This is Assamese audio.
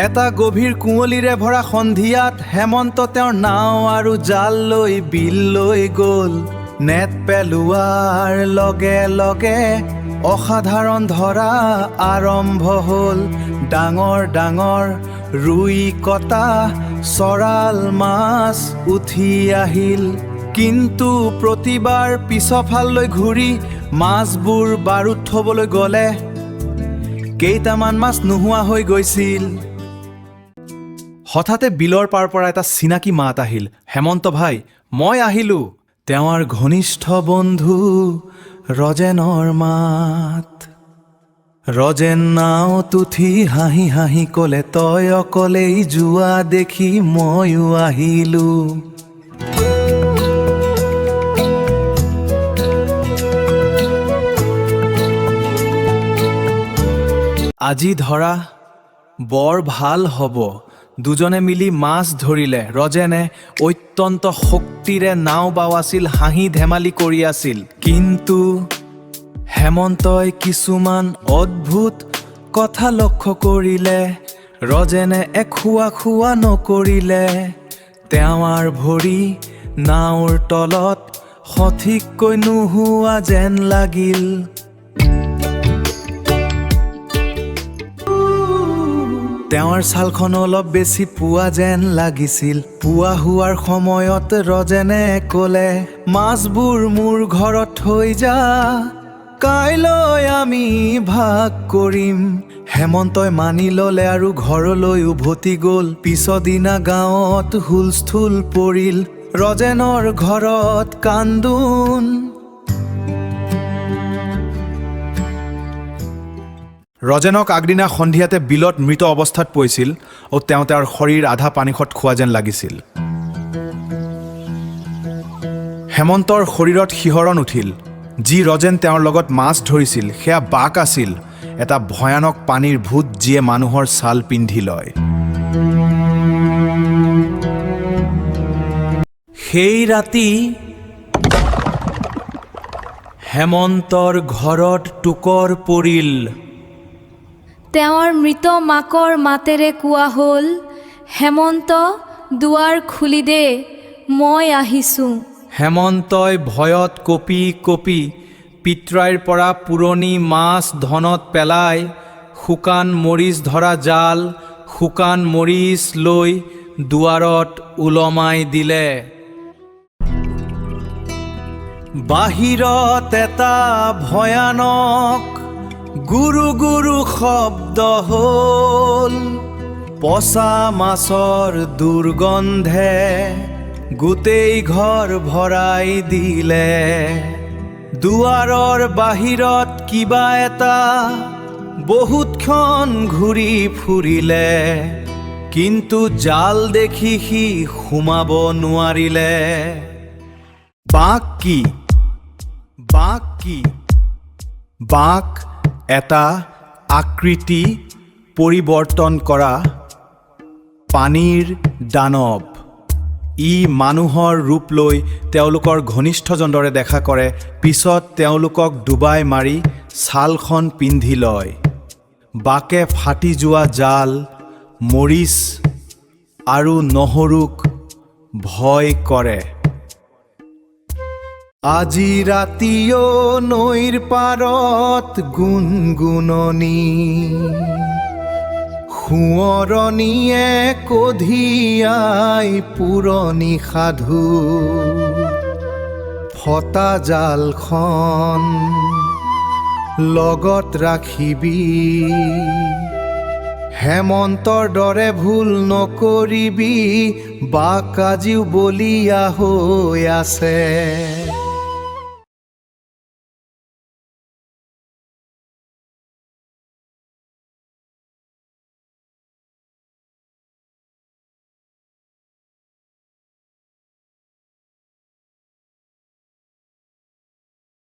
এটা গভীৰ কুঁৱলীৰে ভৰা সন্ধিয়াত হেমন্ত তেওঁৰ নাও আৰু জাল লৈ বিল লৈ গ'ল। নেট পেলোৱাৰ লগে লগে অসাধাৰণ ধৰা আৰম্ভ হ'ল। ডাঙৰ ডাঙৰ ৰুই কটা চৰাল মাছ উঠি আহিল, কিন্তু প্ৰতিবাৰ পিছফাললৈ ঘূৰি মাছবোৰ বাৰুদ থ'বলৈ গ'লে কেইটামান মাছ নোহোৱা হৈ গৈছিল। হঠাতে বিলৰ পাৰ পৰা এটা চিনাকি মাত আহিল। হেমন্ত ভাই, মই আহিলো। তেওঁৰ ঘনিষ্ঠ বন্ধু ৰজেনৰ মাত। ৰজেন নাওত উঠি হাঁহি হাঁহি ক'লে, তই অকলেই যোৱা দেখি ময়ো আহিলো। আজি ধৰা বৰ ভাল হ'ব। দুজনে মিলি মাছ ধৰিলে। ৰজেনে অত্যন্ত শক্তিৰে নাও বাৱাইছিল, হাঁহি ধেমালি কৰি আছিল। কিন্তু হেমন্তই কিছুমান অদ্ভুত কথা লক্ষ্য কৰিলে। ৰজেনে এখুৱা নকৰিলে। তেওঁৰ ভৰি নাওৰ তলত সঠিককৈ নোহোৱা যেন লাগিল। তেওঁৰ ছালখন অলপ বেছি পুৱা যেন লাগিছিল। পুৱা হোৱাৰ সময়ত ৰজেনে ক'লে, মাছবোৰ মোৰ ঘৰত থৈ যা, কাইলৈ আমি ভাগ কৰিম। হেমন্তই মানি ল'লে আৰু ঘৰলৈ উভতি গ'ল। পিছদিনা গাঁৱত হুলস্থুল পৰিল। ৰজেনৰ ঘৰত কান্দোন। ৰজেনক আগদিনা সন্ধিয়াতে বিলত মৃত অৱস্থাত পৰিছিল আৰু তেওঁৰ শৰীৰ আধা পানীখত খোৱা যেন লাগিছিল। হেমন্তৰ শৰীৰত শিহৰণ উঠিল। যি ৰজেন তেওঁৰ লগত মাছ ধৰিছিল সেয়া বাঘ আছিল, এটা ভয়ানক পানীৰ ভূত যিয়ে মানুহৰ ছাল পিন্ধি লয়। সেই ৰাতি হেমন্তৰ ঘৰত টোকৰ পৰিল। তেওঁৰ মৃত মাকৰ মাতেৰে কোৱা হ'ল, হেমন্ত, দুৱাৰ খুলি দে, মই আহিছোঁ। হেমন্তই ভয়ত কঁপি কঁপি পিতৰাইৰ পৰা পুৰণি মাছ ধনত পেলাই শুকান মৰিচ ধৰা জাল, শুকান মৰিচ লৈ দুৱাৰত ওলমাই দিলে। বাহিৰত এটা ভয়ানক গুৰু গুৰু শব্দ হ'ল। পচা মাছৰ দুৰ্গন্ধে গোটেই ঘৰ ভৰাই দিলে। দুৱাৰৰ বাহিৰত কিবা এটা বহুতক্ষণ ঘূৰি ফুৰিলে, কিন্তু জাল দেখি সি সোমাব নোৱাৰিলে। বাঘ কি? বাঘ কি? বাঘ এটা আকৃতি পৰিৱৰ্তন কৰা পানীৰ দানৱ। ই মানুহৰ ৰূপ লৈ তেওঁলোকৰ ঘনিষ্ঠজনৰ দৰে দেখা কৰে, পিছত তেওঁলোকক ডুবাই মাৰি ছালখন পিন্ধি লয়। বাঘে ফাটি যোৱা জাল, মৰিচ আৰু নহৰুক ভয় কৰে। আজি ৰাতিও নৈৰ পাৰত গুণগুণনি, সোঁৱৰণীয়ে কঢ়িয়াই পুৰণি সাধু। ফটা জালখন লগত ৰাখিবি, হেমন্তৰ দৰে ভুল নকৰিবি, বাঘ আজিও বলিয়া হৈ আছে।